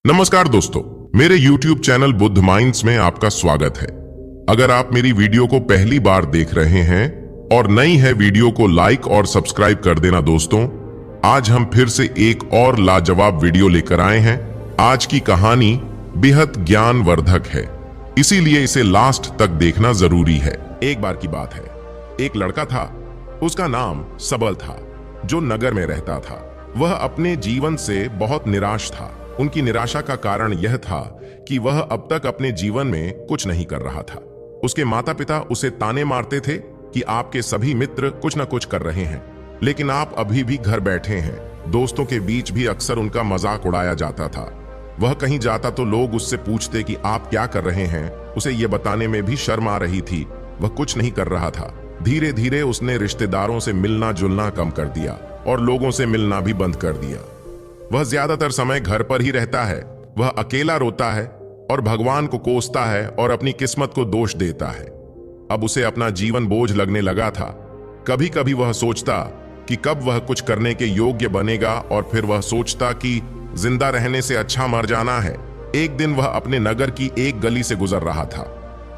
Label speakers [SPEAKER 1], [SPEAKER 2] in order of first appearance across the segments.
[SPEAKER 1] नमस्कार दोस्तों, मेरे YouTube चैनल बुद्ध माइंड्स में आपका स्वागत है। अगर आप मेरी वीडियो को पहली बार देख रहे हैं और नई है, वीडियो को लाइक और सब्सक्राइब कर देना दोस्तों। आज हम फिर से एक और लाजवाब वीडियो लेकर आए हैं। आज की कहानी बेहद ज्ञानवर्धक है, इसीलिए इसे लास्ट तक देखना जरूरी है। एक बार की बात है, एक लड़का था, उसका नाम सबल था, जो नगर में रहता था। वह अपने जीवन से बहुत निराश था। उनकी निराशा का कारण यह था कि वह अब तक अपने जीवन में कुछ नहीं कर रहा था। उसके माता पिता उसे ताने मारते थे कि आपके सभी मित्र कुछ न कुछ कर रहे हैं, लेकिन आप अभी भी घर बैठे हैं। दोस्तों के बीच भी अक्सर उनका मजाक उड़ाया जाता था। वह कहीं जाता तो लोग उससे पूछते कि आप क्या कर रहे हैं। उसे यह बताने में भी शर्म आ रही थी, वह कुछ नहीं कर रहा था। धीरे धीरे उसने रिश्तेदारों से मिलना जुलना कम कर दिया और लोगों से मिलना भी बंद कर दिया। वह ज्यादातर समय घर पर ही रहता है। वह अकेला रोता है और भगवान को कोसता है और अपनी किस्मत को दोष देता है। अब उसे अपना जीवन बोझ लगने लगा था। कभी कभी वह सोचता कि कब वह कुछ करने के योग्य बनेगा, और फिर वह सोचता कि जिंदा रहने से अच्छा मर जाना है। एक दिन वह अपने नगर की एक गली से गुजर रहा था।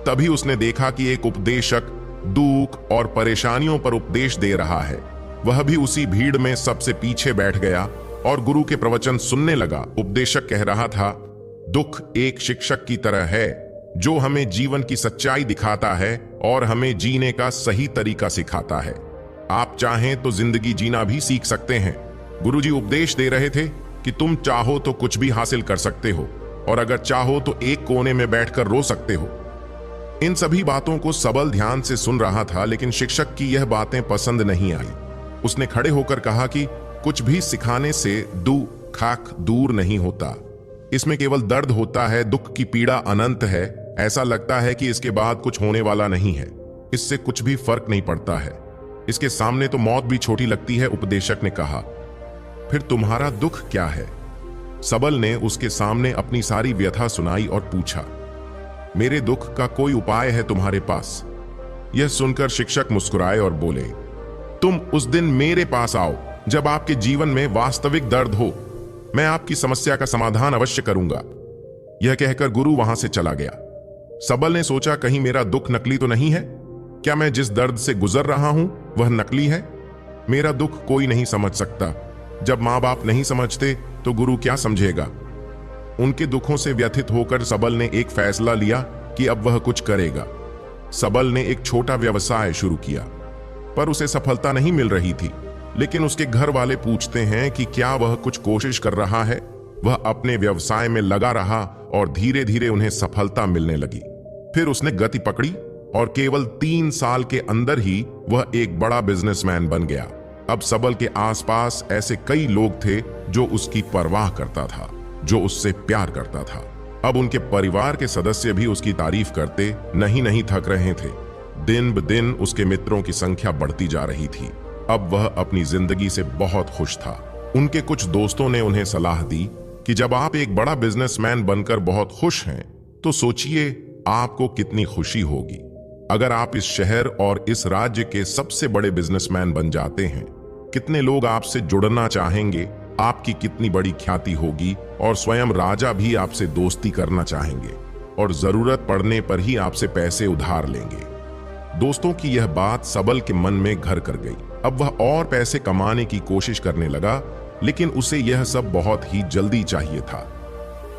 [SPEAKER 1] तभी उसने देखा कि एक उपदेशक दुख और परेशानियों पर उपदेश दे रहा है। वह भी उसी भीड़ में सबसे पीछे बैठ गया और गुरु के प्रवचन सुनने लगा। उपदेशक कह रहा था, दुख एक शिक्षक की तरह है जो हमें जीवन की सच्चाई दिखाता है और हमें जीने का सही तरीका सिखाता है। आप चाहें तो जिंदगी जीना भी सीख सकते हैं। गुरुजी उपदेश दे रहे थे कि तुम चाहो तो कुछ भी हासिल कर सकते हो, और अगर चाहो तो एक कोने में बैठकर रो सकते हो। इन सभी बातों को सबल ध्यान से सुन रहा था, लेकिन शिक्षक की यह बातें पसंद नहीं आई। उसने खड़े होकर कहा कि कुछ भी सिखाने से दुख दूर नहीं होता। इसमें केवल दर्द होता है। दुख की पीड़ा अनंत है। ऐसा लगता है कि इसके बाद कुछ होने वाला नहीं है। इससे कुछ भी फर्क नहीं पड़ता है। इसके सामने तो मौत भी छोटी लगती है। उपदेशक ने कहा, फिर तुम्हारा दुख क्या है? सबल ने उसके सामने अपनी सारी व्यथा सुनाई और पूछा, मेरे दुख का कोई उपाय है तुम्हारे पास? यह सुनकर शिक्षक मुस्कुराए और बोले, तुम उस दिन मेरे पास आओ जब आपके जीवन में वास्तविक दर्द हो। मैं आपकी समस्या का समाधान अवश्य करूंगा। यह कहकर गुरु वहां से चला गया। सबल ने सोचा, कहीं मेरा दुख नकली तो नहीं है? क्या मैं जिस दर्द से गुजर रहा हूं वह नकली है? मेरा दुख कोई नहीं समझ सकता। जब माँ बाप नहीं समझते तो गुरु क्या समझेगा? उनके दुखों से व्यथित होकर सबल ने एक फैसला लिया कि अब वह कुछ करेगा। सबल ने एक छोटा व्यवसाय शुरू किया, पर उसे सफलता नहीं मिल रही थी। लेकिन उसके घर वाले पूछते हैं कि क्या वह कुछ कोशिश कर रहा है। वह अपने व्यवसाय में लगा रहा और धीरे धीरे उन्हें सफलता मिलने लगी। फिर उसने गति पकड़ी और केवल 3 साल के अंदर ही वह एक बड़ा बिजनेसमैन बन गया। अब सबल के आसपास ऐसे कई लोग थे जो उसकी परवाह करता था, जो उससे प्यार करता था। अब उनके परिवार के सदस्य भी उसकी तारीफ करते नहीं थक रहे थे। दिन ब दिन उसके मित्रों की संख्या बढ़ती जा रही थी। अब वह अपनी जिंदगी से बहुत खुश था। उनके कुछ दोस्तों ने उन्हें सलाह दी कि जब आप एक बड़ा बिजनेसमैन बनकर बहुत खुश हैं, तो सोचिए आपको कितनी खुशी होगी अगर आप इस शहर और इस राज्य के सबसे बड़े बिजनेसमैन बन जाते हैं। कितने लोग आपसे जुड़ना चाहेंगे, आपकी कितनी बड़ी ख्याति होगी, और स्वयं राजा भी आपसे दोस्ती करना चाहेंगे और जरूरत पड़ने पर ही आपसे पैसे उधार लेंगे। दोस्तों की यह बात सबल के मन में घर कर गई। अब वह और पैसे कमाने की कोशिश करने लगा, लेकिन उसे यह सब बहुत ही जल्दी चाहिए था।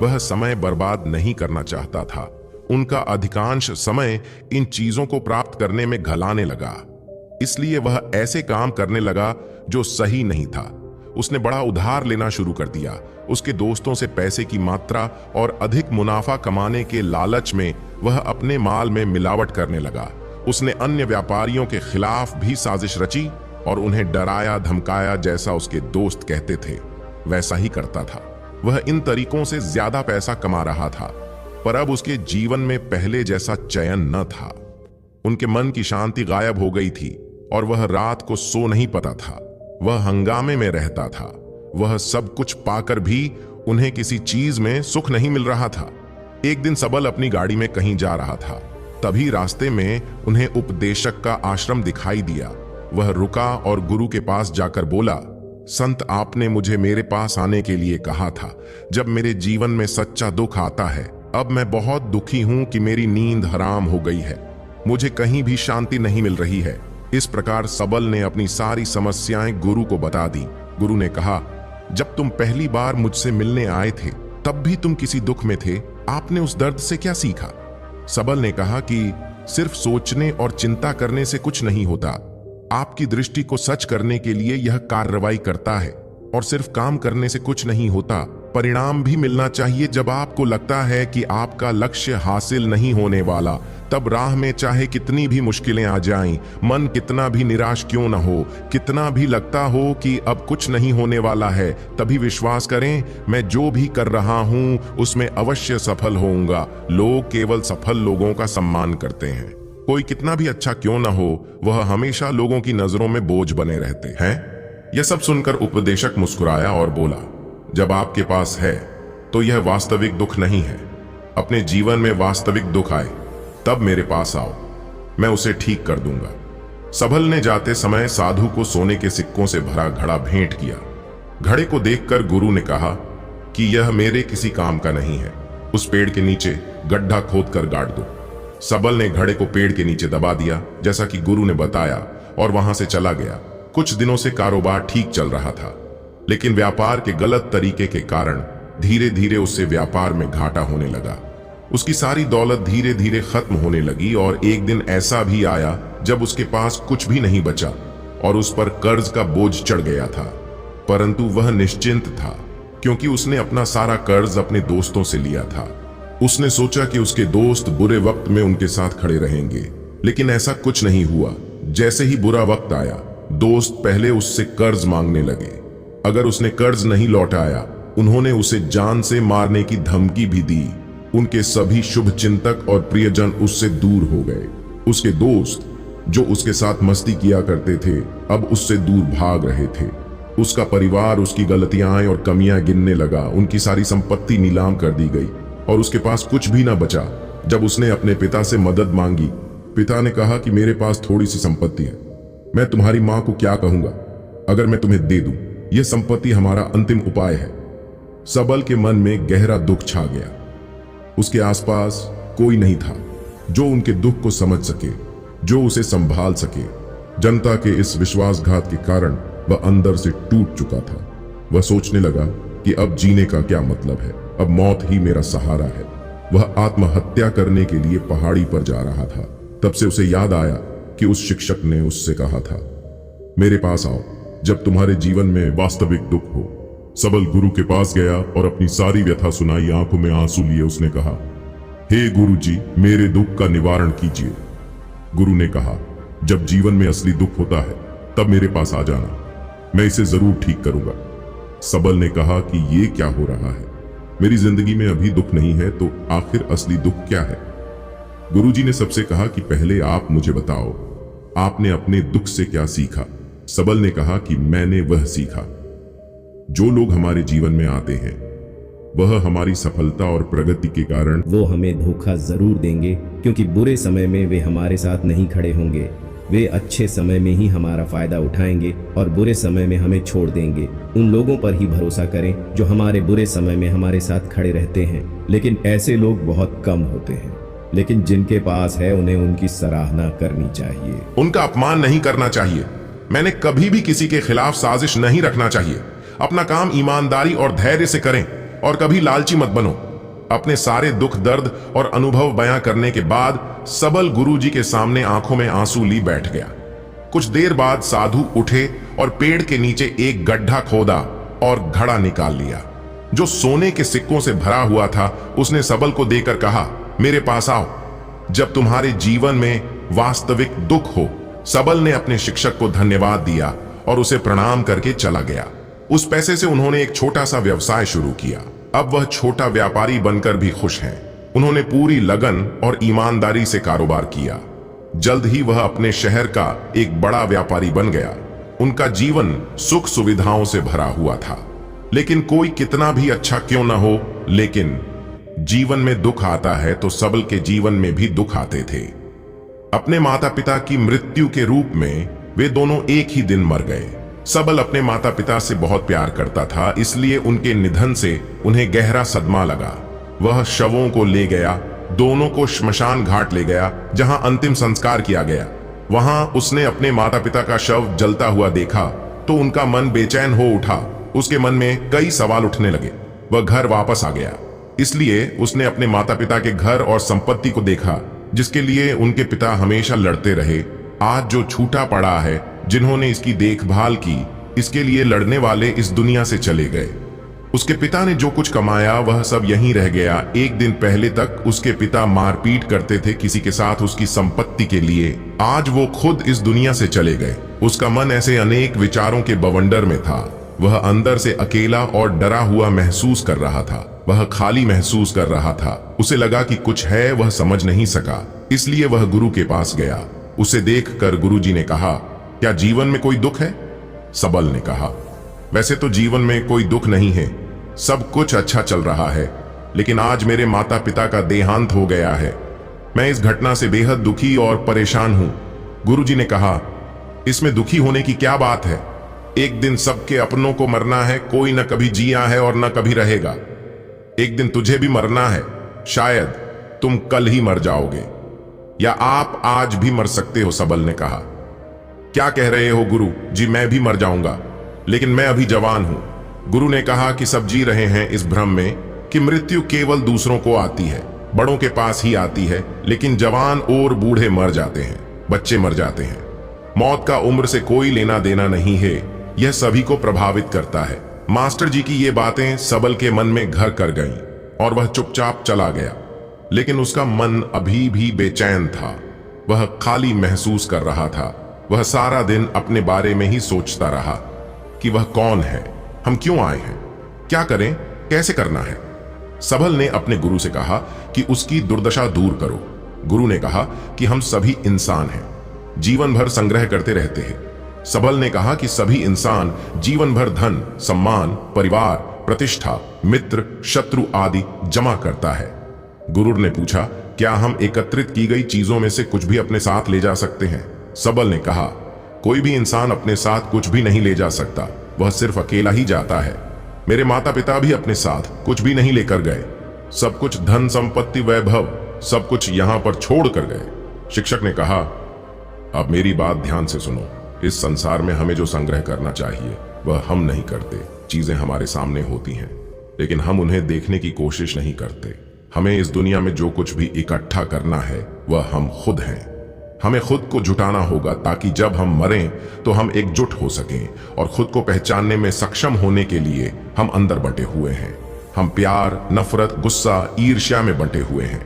[SPEAKER 1] वह समय बर्बाद नहीं करना चाहता था। उनका अधिकांश समय इन चीजों को प्राप्त करने में घलाने लगा। इसलिए वह ऐसे काम करने लगा जो सही नहीं था। उसने बड़ा उधार लेना शुरू कर दिया। उसके दोस्तों से पैसे की मात्रा और अधिक मुनाफा कमाने के लालच में वह अपने माल में मिलावट करने लगा। उसने अन्य व्यापारियों के खिलाफ भी साजिश रची और उन्हें डराया धमकाया। जैसा उसके दोस्त कहते थे वैसा ही करता था। वह इन तरीकों से ज्यादा पैसा कमा रहा था, पर अब उसके जीवन में पहले जैसा चयन न था। उनके मन की शांति गायब हो गई थी और वह रात को सो नहीं पाता था। वह हंगामे में रहता था। वह सब कुछ पाकर भी उन्हें किसी चीज में सुख नहीं मिल रहा था। एक दिन सबल अपनी गाड़ी में कहीं जा रहा था। तभी रास्ते में उन्हें उपदेशक का आश्रम दिखाई दिया। वह रुका और गुरु के पास जाकर बोला, संत, आपने मुझे मेरे पास आने के लिए कहा था जब मेरे जीवन में सच्चा दुख आता है। अब मैं बहुत दुखी हूं कि मेरी नींद हराम हो गई है, मुझे कहीं भी शांति नहीं मिल रही है। इस प्रकार सबल ने अपनी सारी समस्याएं गुरु को बता दी। गुरु ने कहा, जब तुम पहली बार मुझसे मिलने आए थे तब भी तुम किसी दुख में थे, आपने उस दर्द से क्या सीखा? सबल ने कहा कि सिर्फ सोचने और चिंता करने से कुछ नहीं होता, आपकी दृष्टि को सच करने के लिए यह कार्रवाई करता है। और सिर्फ काम करने से कुछ नहीं होता, परिणाम भी मिलना चाहिए। जब आपको लगता है कि आपका लक्ष्य हासिल नहीं होने वाला, तब राह में चाहे कितनी भी मुश्किलें आ जाएं, मन कितना भी निराश क्यों न हो, कितना भी लगता हो कि अब कुछ नहीं होने वाला है, तभी विश्वास करें, मैं जो भी कर रहा हूं उसमें अवश्य सफल होऊंगा। लोग केवल सफल लोगों का सम्मान करते हैं, कोई कितना भी अच्छा क्यों ना हो, वह हमेशा लोगों की नजरों में बोझ बने रहते हैं। यह सब सुनकर उपदेशक मुस्कुराया और बोला, जब आपके पास है तो यह वास्तविक दुख नहीं है। अपने जीवन में वास्तविक दुख आए तब मेरे पास आओ, मैं उसे ठीक कर दूंगा। सबल ने जाते समय साधु को सोने के सिक्कों से भरा घड़ा भेंट किया। घड़े को देखकर गुरु ने कहा कि यह मेरे किसी काम का नहीं है, उस पेड़ के नीचे गड्ढा खोद कर गाड़ दो। सबल ने घड़े को पेड़ के नीचे दबा दिया जैसा कि गुरु ने बताया और वहां से चला गया। कुछ दिनों से कारोबार ठीक चल रहा था, लेकिन व्यापार के गलत तरीके के कारण धीरे धीरे उससे व्यापार में घाटा होने लगा। उसकी सारी दौलत धीरे धीरे खत्म होने लगी और एक दिन ऐसा भी आया जब उसके पास कुछ भी नहीं बचा और उस पर कर्ज का बोझ चढ़ गया था। परंतु वह निश्चिंत था क्योंकि उसने अपना सारा कर्ज अपने दोस्तों से लिया था। उसने सोचा कि उसके दोस्त बुरे वक्त में उनके साथ खड़े रहेंगे, लेकिन ऐसा कुछ नहीं हुआ। जैसे ही बुरा वक्त आया, दोस्त पहले उससे कर्ज मांगने लगे। अगर उसने कर्ज नहीं लौटाया, उन्होंने उसे जान से मारने की धमकी भी दी। उनके सभी शुभ चिंतक और प्रियजन उससे दूर हो गए। उसके दोस्त जो उसके साथ मस्ती किया करते थे, अब उससे दूर भाग रहे थे। उसका परिवार उसकी गलतियां और कमियां गिनने लगा। उनकी सारी संपत्ति नीलाम कर दी गई और उसके पास कुछ भी ना बचा। जब उसने अपने पिता से मदद मांगी, पिता ने कहा कि मेरे पास थोड़ी सी संपत्ति है, मैं तुम्हारी मां को क्या कहूंगा अगर मैं तुम्हें दे दूं? यह संपत्ति हमारा अंतिम उपाय है। सबल के मन में गहरा दुख छा गया। उसके आसपास कोई नहीं था जो उनके दुख को समझ सके, जो उसे संभाल सके। जनता के इस विश्वासघात के कारण वह अंदर से टूट चुका था। वह सोचने लगा कि अब जीने का क्या मतलब है, अब मौत ही मेरा सहारा है। वह आत्महत्या करने के लिए पहाड़ी पर जा रहा था। तब से उसे याद आया कि उस शिक्षक ने उससे कहा था, मेरे पास आओ जब तुम्हारे जीवन में वास्तविक दुख हो। सबल गुरु के पास गया और अपनी सारी व्यथा सुनाई। आंखों में आंसू लिए उसने कहा, हे गुरु जी, मेरे दुख का निवारण कीजिए। गुरु ने कहा, जब जीवन में असली दुख होता है तब मेरे पास आ जाना, मैं इसे जरूर ठीक करूंगा। सबल ने कहा कि ये क्या हो रहा है, मेरी जिंदगी में अभी दुख नहीं है तो आखिर असली दुख क्या है? गुरुजी ने सबसे कहा कि पहले आप मुझे बताओ, आपने अपने दुख से क्या सीखा? सबल ने कहा कि मैंने वह सीखा, जो लोग हमारे जीवन में आते हैं वह हमारी सफलता और प्रगति के कारण
[SPEAKER 2] वो हमें धोखा जरूर देंगे, क्योंकि बुरे समय में वे हमारे साथ नहीं खड़े होंगे। वे अच्छे समय में ही हमारा फायदा उठाएंगे और बुरे समय में हमें छोड़ देंगे। उन लोगों पर ही भरोसा करें जो हमारे बुरे समय में हमारे साथ खड़े रहते हैं। लेकिन ऐसे लोग बहुत कम होते हैं, लेकिन जिनके पास है उन्हें उनकी सराहना करनी चाहिए।
[SPEAKER 1] उनका अपमान नहीं करना चाहिए। मैंने कभी भी किसी के खिलाफ साजिश नहीं रखना चाहिए। अपना काम ईमानदारी और धैर्य से करें और कभी लालची मत बनो। अपने सारे दुख दर्द और अनुभव बयां करने के बाद सबल गुरुजी के सामने आंखों में आंसू ली बैठ गया। कुछ देर बाद साधु उठे और पेड़ के नीचे एक गड्ढा खोदा और घड़ा निकाल लिया जो सोने के सिक्कों से भरा हुआ था। उसने सबल को देकर कहा, मेरे पास आओ जब तुम्हारे जीवन में वास्तविक दुख हो। सबल ने अपने शिक्षक को धन्यवाद दिया और उसे प्रणाम करके चला गया। उस पैसे से उन्होंने एक छोटा सा व्यवसाय शुरू किया। अब वह छोटा व्यापारी बनकर भी खुश हैं। उन्होंने पूरी लगन और ईमानदारी से कारोबार किया। जल्द ही वह अपने शहर का एक बड़ा व्यापारी बन गया। उनका जीवन सुख सुविधाओं से भरा हुआ था। लेकिन कोई कितना भी अच्छा क्यों न हो, लेकिन जीवन में दुख आता है तो सबल के जीवन में भी दुख आते थे। अपने माता पिता की मृत्यु के रूप में वे दोनों एक ही दिन मर गए। सबल अपने माता पिता से बहुत प्यार करता था, इसलिए उनके निधन से उन्हें गहरा सदमा लगा। वह शवों को ले गया, दोनों को श्मशान घाट ले गया जहां अंतिम संस्कार किया गया। वहां उसने अपने माता पिता का शव जलता हुआ देखा तो उनका मन बेचैन हो उठा। उसके मन में कई सवाल उठने लगे। वह घर वापस आ गया, इसलिए उसने अपने माता पिता के घर और संपत्ति को देखा जिसके लिए उनके पिता हमेशा लड़ते रहे। आज जो छूटा पड़ा है, जिन्होंने इसकी देखभाल की, इसके लिए लड़ने वाले इस दुनिया से चले गए। उसके पिता ने जो कुछ कमाया वह सब यहीं रह गया। एक दिन पहले तक उसके पिता मारपीट करते थे किसी के साथ उसकी संपत्ति के लिए, आज वो खुद इस दुनिया से चले गए। उसका मन ऐसे अनेक विचारों के बवंडर में था। वह अंदर से अकेला और डरा हुआ महसूस कर रहा था। वह खाली महसूस कर रहा था। उसे लगा कि कुछ है, वह समझ नहीं सका, इसलिए वह गुरु के पास गया। उसे देखकर गुरुजी ने कहा, क्या जीवन में कोई दुख है? सबल ने कहा, वैसे तो जीवन में कोई दुख नहीं है, सब कुछ अच्छा चल रहा है, लेकिन आज मेरे माता पिता का देहांत हो गया है। मैं इस घटना से बेहद दुखी और परेशान हूं। गुरुजी ने कहा, इसमें दुखी होने की क्या बात है? एक दिन सबके अपनों को मरना है, कोई न कभी जिया है और न कभी रहेगा। एक दिन तुझे भी मरना है, शायद तुम कल ही मर जाओगे, या आप आज भी मर सकते हो। सबल ने कहा, क्या कह रहे हो गुरु जी? मैं भी मर जाऊंगा, लेकिन मैं अभी जवान हूं। गुरु ने कहा कि सब जी रहे हैं इस भ्रम में कि मृत्यु केवल दूसरों को आती है, बड़ों के पास ही आती है, लेकिन जवान और बूढ़े मर जाते हैं, बच्चे मर जाते हैं। मौत का उम्र से कोई लेना देना नहीं है, यह सभी को प्रभावित करता है। मास्टर जी की ये बातें सबल के मन में घर कर गईं और वह चुपचाप चला गया, लेकिन उसका मन अभी भी बेचैन था। वह खाली महसूस कर रहा था। वह सारा दिन अपने बारे में ही सोचता रहा कि वह कौन है, हम क्यों आए हैं, क्या करें, कैसे करना है। सबल ने अपने गुरु से कहा कि उसकी दुर्दशा दूर करो। गुरु ने कहा कि हम सभी इंसान हैं, जीवन भर संग्रह करते रहते हैं। सबल ने कहा कि सभी इंसान जीवन भर धन, सम्मान, परिवार, प्रतिष्ठा, मित्र, शत्रु आदि जमा करता है। गुरु ने पूछा, क्या हम एकत्रित की गई चीजों में से कुछ भी अपने साथ ले जा सकते हैं? सबल ने कहा, कोई भी इंसान अपने साथ कुछ भी नहीं ले जा सकता, वह सिर्फ अकेला ही जाता है। मेरे माता पिता भी अपने साथ कुछ भी नहीं लेकर गए, सब कुछ धन संपत्ति वैभव सब कुछ यहां पर छोड़ कर गए। शिक्षक ने कहा, अब मेरी बात ध्यान से सुनो। इस संसार में हमें जो संग्रह करना चाहिए वह हम नहीं करते। चीजें हमारे सामने होती हैं, लेकिन हम उन्हें देखने की कोशिश नहीं करते। हमें इस दुनिया में जो कुछ भी इकट्ठा करना है वह हम खुद हैं। हमें खुद को जुटाना होगा ताकि जब हम मरें तो हम एकजुट हो सकें, और खुद को पहचानने में सक्षम होने के लिए हम अंदर बंटे हुए हैं। हम प्यार, नफरत, गुस्सा, ईर्ष्या में बंटे हुए हैं।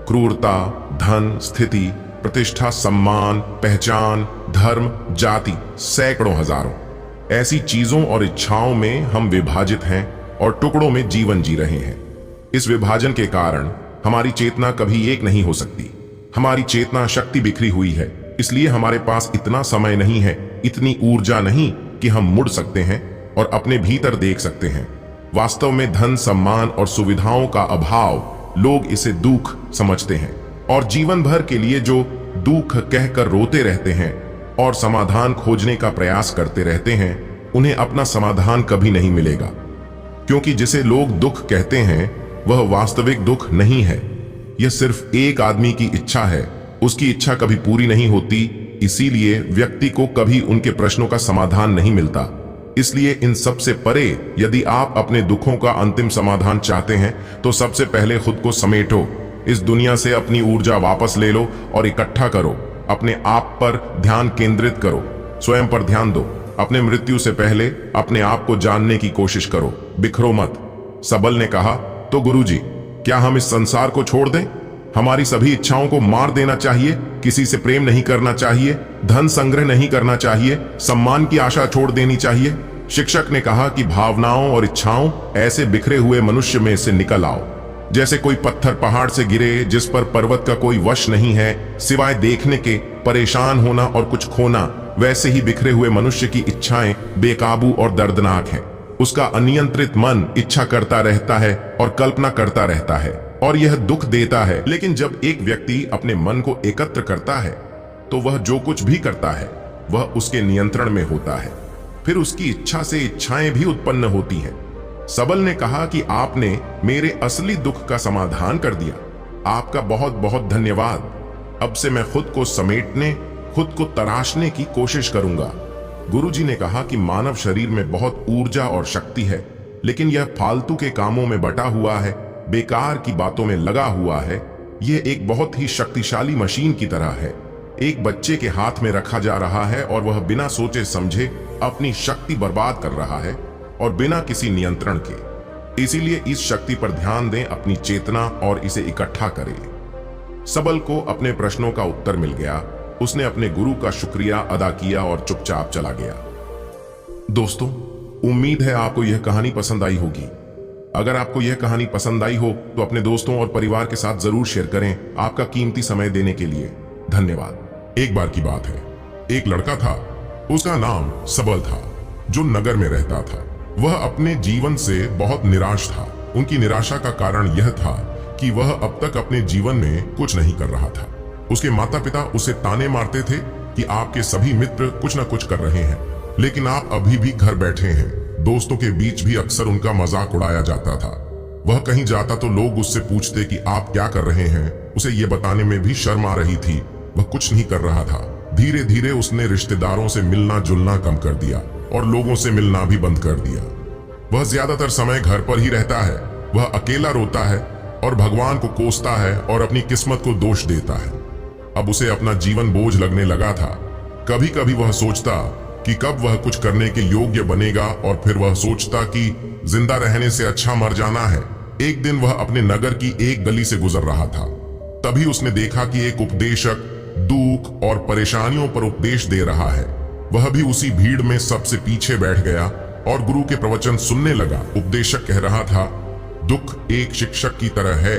[SPEAKER 1] क्रूरता, धन, स्थिति, प्रतिष्ठा, सम्मान, पहचान, धर्म, जाति, सैकड़ों, हजारों ऐसी चीजों और इच्छाओं में हम विभाजित हैं और टुकड़ों में जीवन जी रहे हैं। इस विभाजन के कारण हमारी चेतना कभी एक नहीं हो सकती। हमारी चेतना शक्ति बिखरी हुई है, इसलिए हमारे पास इतना समय नहीं है, इतनी ऊर्जा नहीं कि हम मुड़ सकते हैं और अपने भीतर देख सकते हैं। वास्तव में धन, सम्मान और सुविधाओं का अभाव, लोग इसे दुख समझते हैं और जीवन भर के लिए जो दुख कहकर रोते रहते हैं और समाधान खोजने का प्रयास करते रहते हैं, उन्हें अपना समाधान कभी नहीं मिलेगा, क्योंकि जिसे लोग दुख कहते हैं वह वास्तविक दुख नहीं है। यह सिर्फ एक आदमी की इच्छा है, उसकी इच्छा कभी पूरी नहीं होती, इसीलिए व्यक्ति को कभी उनके प्रश्नों का समाधान नहीं मिलता। इसलिए इन सब से परे यदि आप अपने दुखों का अंतिम समाधान चाहते हैं तो सबसे पहले खुद को समेटो, इस दुनिया से अपनी ऊर्जा वापस ले लो और इकट्ठा करो। अपने आप पर ध्यान केंद्रित करो, स्वयं पर ध्यान दो। अपने मृत्यु से पहले अपने आप को जानने की कोशिश करो, बिखरो मत। सबल ने कहा, तो गुरुजी, क्या हम इस संसार को छोड़ दें? हमारी सभी इच्छाओं को मार देना चाहिए, किसी से प्रेम नहीं करना चाहिए, धन संग्रह नहीं करना चाहिए, सम्मान की आशा छोड़ देनी चाहिए? शिक्षक ने कहा कि भावनाओं और इच्छाओं ऐसे बिखरे हुए मनुष्य में से निकल आओ, जैसे कोई पत्थर पहाड़ से गिरे जिस पर पर्वत का कोई वश नहीं है सिवाय देखने के, परेशान होना और कुछ खोना। वैसे ही बिखरे हुए मनुष्य की इच्छाएं बेकाबू और दर्दनाक हैं। उसका अनियंत्रित मन इच्छा करता रहता है और कल्पना करता रहता है और यह दुख देता है। लेकिन जब एक व्यक्ति अपने मन को एकत्र करता है तो वह जो कुछ भी करता है वह उसके नियंत्रण में होता है। फिर उसकी इच्छा से इच्छाएं भी उत्पन्न होती हैं। सबल ने कहा कि आपने मेरे असली दुख का समाधान कर दिया। आपका बहुत बहुत धन्यवाद। अब से मैं खुद को समेटने, खुद को तराशने की कोशिश करूंगा। गुरुजी ने कहा कि मानव शरीर में बहुत ऊर्जा और शक्ति है, लेकिन यह फालतू के कामों में बटा हुआ है, बेकार की बातों में लगा हुआ है। यह एक बहुत ही शक्तिशाली मशीन की तरह है, एक बच्चे के हाथ में रखा जा रहा है और वह बिना सोचे समझे अपनी शक्ति बर्बाद कर रहा है और बिना किसी नियंत्रण के। इसीलिए इस शक्ति पर ध्यान दें, अपनी चेतना और इसे इकट्ठा करें। सबल को अपने प्रश्नों का उत्तर मिल गया। उसने अपने गुरु का शुक्रिया अदा किया और चुपचाप चला गया। दोस्तों, उम्मीद है आपको यह कहानी पसंद आई होगी। अगर आपको यह कहानी पसंद आई हो तो अपने दोस्तों और परिवार के साथ जरूर शेयर करें। आपका कीमती समय देने के लिए धन्यवाद। एक बार की बात है, एक लड़का था, उसका नाम सबल था, जो नगर में रहता था। वह अपने जीवन से बहुत निराश था। उनकी निराशा का कारण यह था कि वह अब तक अपने जीवन में कुछ नहीं कर रहा था। उसके माता पिता उसे ताने मारते थे कि आपके सभी मित्र कुछ न कुछ कर रहे हैं, लेकिन आप अभी भी घर बैठे हैं। दोस्तों के बीच भी अक्सर उनका मजाक उड़ाया जाता था। वह कहीं जाता तो लोग उससे पूछते कि आप क्या कर रहे हैं। उसे ये बताने में भी शर्म आ रही थी, वह कुछ नहीं कर रहा था। धीरे धीरे उसने रिश्तेदारों से मिलना जुलना कम कर दिया और लोगों से मिलना भी बंद कर दिया। वह ज्यादातर समय घर पर ही रहता है। वह अकेला रोता है और भगवान को कोसता है और अपनी किस्मत को दोष देता है। अब उसे अपना जीवन बोझ लगने लगा था। कभी कभी वह सोचता कि कब वह कुछ करने के योग्य बनेगा, और फिर वह सोचता कि जिंदा रहने से अच्छा मर जाना है। एक दिन वह अपने नगर की एक गली से गुजर रहा था। तभी उसने देखा कि एक उपदेशक दुख और परेशानियों पर उपदेश दे रहा है। वह भी उसी भीड़ में सबसे पीछे बैठ गया और गुरु के प्रवचन सुनने लगा। उपदेशक कह रहा था, दुख एक शिक्षक की तरह है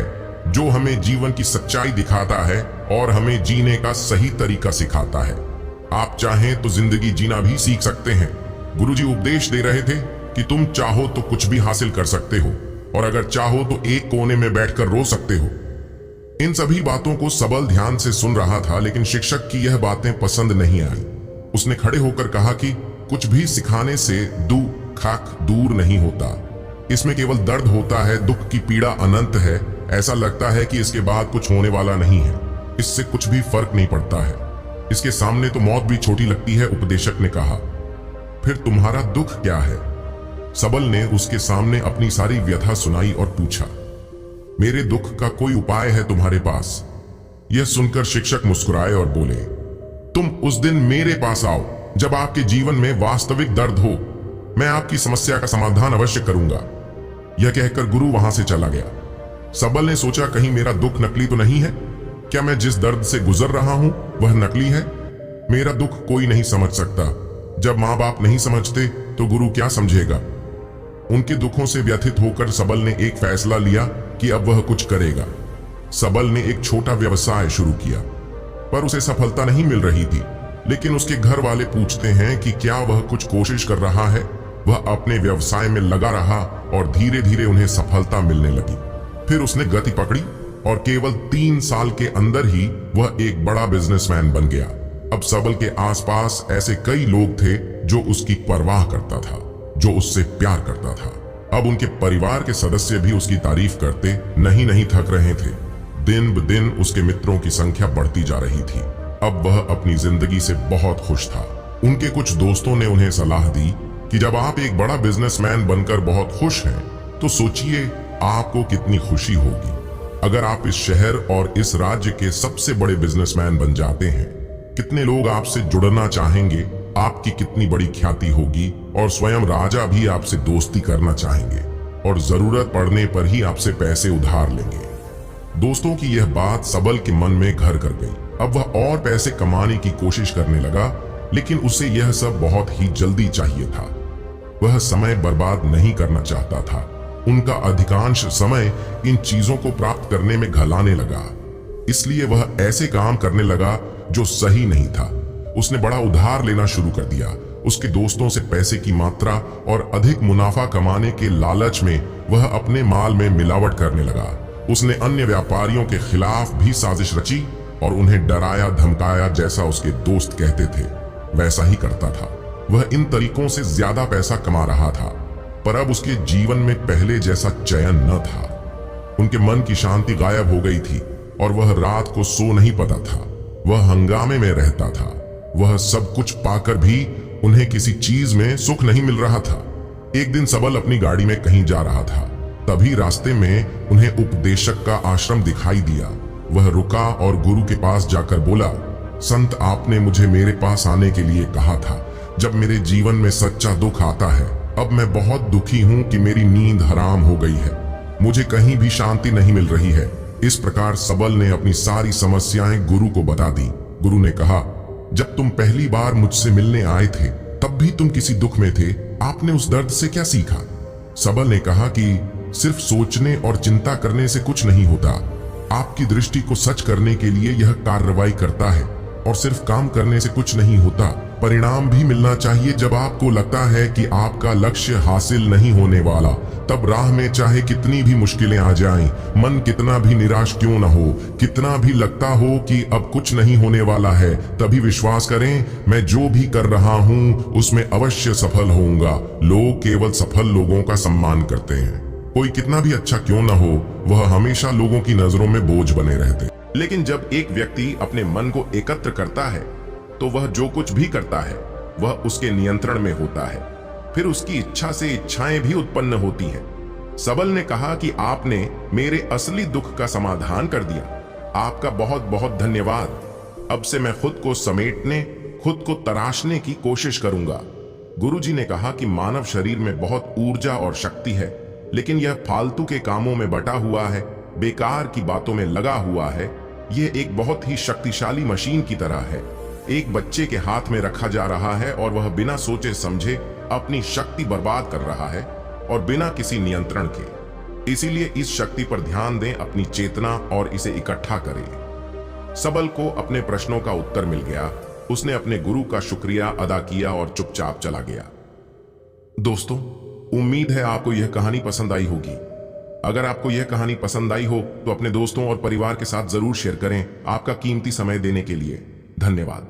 [SPEAKER 1] जो हमें जीवन की सच्चाई दिखाता है और हमें जीने का सही तरीका सिखाता है। आप चाहें तो जिंदगी जीना भी सीख सकते हैं। गुरुजी उपदेश दे रहे थे कि तुम चाहो तो कुछ भी हासिल कर सकते हो, और अगर चाहो तो एक कोने में बैठकर रो सकते हो। इन सभी बातों को सबल ध्यान से सुन रहा था, लेकिन शिक्षक की यह बातें पसंद नहीं आई। उसने खड़े होकर कहा कि कुछ भी सिखाने से दुख दूर नहीं होता। इसमें केवल दर्द होता है। दुख की पीड़ा अनंत है। ऐसा लगता है कि इसके बाद कुछ होने वाला नहीं है। इससे कुछ भी फर्क नहीं पड़ता है। इसके सामने तो मौत भी छोटी लगती है। उपदेशक ने कहा, फिर तुम्हारा दुख क्या है? सबल ने उसके सामने अपनी सारी व्यथा सुनाई और पूछा, मेरे दुख का कोई उपाय है तुम्हारे पास? यह सुनकर शिक्षक मुस्कुराए और बोले, तुम उस दिन मेरे पास आओ जब आपके जीवन में वास्तविक दर्द हो। मैं आपकी समस्या का समाधान अवश्य करूंगा। यह कहकर गुरु वहां से चला गया। सबल ने सोचा, कहीं मेरा दुख नकली तो नहीं है? क्या मैं जिस दर्द से गुजर रहा हूं वह नकली है? मेरा दुख कोई नहीं समझ सकता। जब माँ बाप नहीं समझते तो गुरु क्या समझेगा? उनके दुखों से व्यथित होकर सबल ने एक फैसला लिया कि अब वह कुछ करेगा। सबल ने एक छोटा व्यवसाय शुरू किया, पर उसे सफलता नहीं मिल रही थी। लेकिन उसके घर वाले पूछते हैं कि क्या वह कुछ कोशिश कर रहा है। वह अपने व्यवसाय में लगा रहा और धीरे धीरे उन्हें सफलता मिलने लगी। फिर उसने गति पकड़ी और केवल 3 साल के अंदर ही वह एक बड़ा बिजनेसमैन बन गया। अब सबल के आसपास ऐसे कई लोग थे जो उसकी परवाह करता था, जो उससे प्यार करता था। अब उनके परिवार के सदस्य भी उसकी तारीफ करते नहीं थक रहे थे। दिन ब दिन उसके मित्रों की संख्या बढ़ती जा रही थी। अब वह अपनी जिंदगी से बहुत खुश था। उनके कुछ दोस्तों ने उन्हें सलाह दी कि जब आप एक बड़ा बिजनेसमैन बनकर बहुत खुश हैं, तो सोचिए आपको कितनी खुशी होगी अगर आप इस शहर और इस राज्य के सबसे बड़े बिजनेसमैन बन जाते हैं। कितने लोग आपसे जुड़ना चाहेंगे, आपकी कितनी बड़ी ख्याति होगी, और स्वयं राजा भी आपसे दोस्ती करना चाहेंगे और जरूरत पड़ने पर ही आपसे पैसे उधार लेंगे। दोस्तों की यह बात सबल के मन में घर कर गई। अब वह और पैसे कमाने की कोशिश करने लगा, लेकिन उसे यह सब बहुत ही जल्दी चाहिए था। वह समय बर्बाद नहीं करना चाहता था। उनका अधिकांश समय इन चीजों को प्राप्त करने में घलाने लगा। इसलिए वह ऐसे काम करने लगा जो सही नहीं था। उसने बड़ा उधार लेना शुरू कर दिया। उसके दोस्तों से पैसे की मात्रा और अधिक मुनाफा कमाने के लालच में वह अपने माल में मिलावट करने लगा। उसने अन्य व्यापारियों के खिलाफ भी साजिश रची और उन्हें डराया धमकाया। जैसा उसके दोस्त कहते थे वैसा ही करता था। वह इन तरीकों से ज्यादा पैसा कमा रहा था, पर अब उसके जीवन में पहले जैसा चैन न था। उनके मन की शांति गायब हो गई थी और वह रात को सो नहीं पाता था। वह हंगामे में रहता था। वह सब कुछ पाकर भी उन्हें किसी चीज में सुख नहीं मिल रहा था। एक दिन सबल अपनी गाड़ी में कहीं जा रहा था, तभी रास्ते में उन्हें उपदेशक का आश्रम दिखाई दिया। वह रुका और गुरु के पास जाकर बोला, संत, आपने मुझे मेरे पास आने के लिए कहा था जब मेरे जीवन में सच्चा दुख आता है। अब मैं बहुत दुखी हूं कि मेरी नींद हराम हो गई है, मुझे कहीं भी शांति नहीं मिल रही है। इस प्रकार सबल ने अपनी सारी समस्याएं गुरु को बता दी। गुरु ने कहा, जब तुम पहली बार मुझसे मिलने आए थे तब भी तुम किसी दुख में थे, आपने उस दर्द से क्या सीखा? सबल ने कहा कि सिर्फ सोचने और चिंता करने से कुछ नहीं होता। आपकी दृष्टि को सच करने के लिए यह कार्रवाई करता है, और सिर्फ काम करने से कुछ नहीं होता, परिणाम भी मिलना चाहिए। जब आपको लगता है कि आपका लक्ष्य हासिल नहीं होने वाला, तब राह में चाहे कितनी भी मुश्किलें आ जाएं, मन कितना भी निराश क्यों न हो, कितना भी लगता हो कि अब कुछ नहीं होने वाला है, तभी विश्वास करें, मैं जो भी कर रहा हूं उसमें अवश्य सफल होऊंगा। लोग केवल सफल लोगों का सम्मान करते हैं। कोई कितना भी अच्छा क्यों न हो, वह हमेशा लोगों की नजरों में बोझ बने रहते। लेकिन जब एक व्यक्ति अपने मन को एकत्र करता है तो वह जो कुछ भी करता है वह उसके नियंत्रण में होता है। फिर उसकी इच्छा से इच्छाएं भी उत्पन्न होती हैं। सबल ने कहा कि आपने मेरे असली दुख का समाधान कर दिया। आपका बहुत बहुत धन्यवाद। अब से मैं खुद को समेटने, खुद को तराशने की कोशिश करूंगा। गुरुजी ने कहा कि मानव शरीर में बहुत ऊर्जा और शक्ति है, लेकिन यह फालतू के कामों में बटा हुआ है, बेकार की बातों में लगा हुआ है। यह एक बहुत ही शक्तिशाली मशीन की तरह है। एक बच्चे के हाथ में रखा जा रहा है और वह बिना सोचे समझे अपनी शक्ति बर्बाद कर रहा है, और बिना किसी नियंत्रण के। इसीलिए इस शक्ति पर ध्यान दें, अपनी चेतना, और इसे इकट्ठा करें। सबल को अपने प्रश्नों का उत्तर मिल गया। उसने अपने गुरु का शुक्रिया अदा किया और चुपचाप चला गया। दोस्तों, उम्मीद है आपको यह कहानी पसंद आई होगी। अगर आपको यह कहानी पसंद आई हो तो अपने दोस्तों और परिवार के साथ जरूर शेयर करें। आपका कीमती समय देने के लिए धन्यवाद।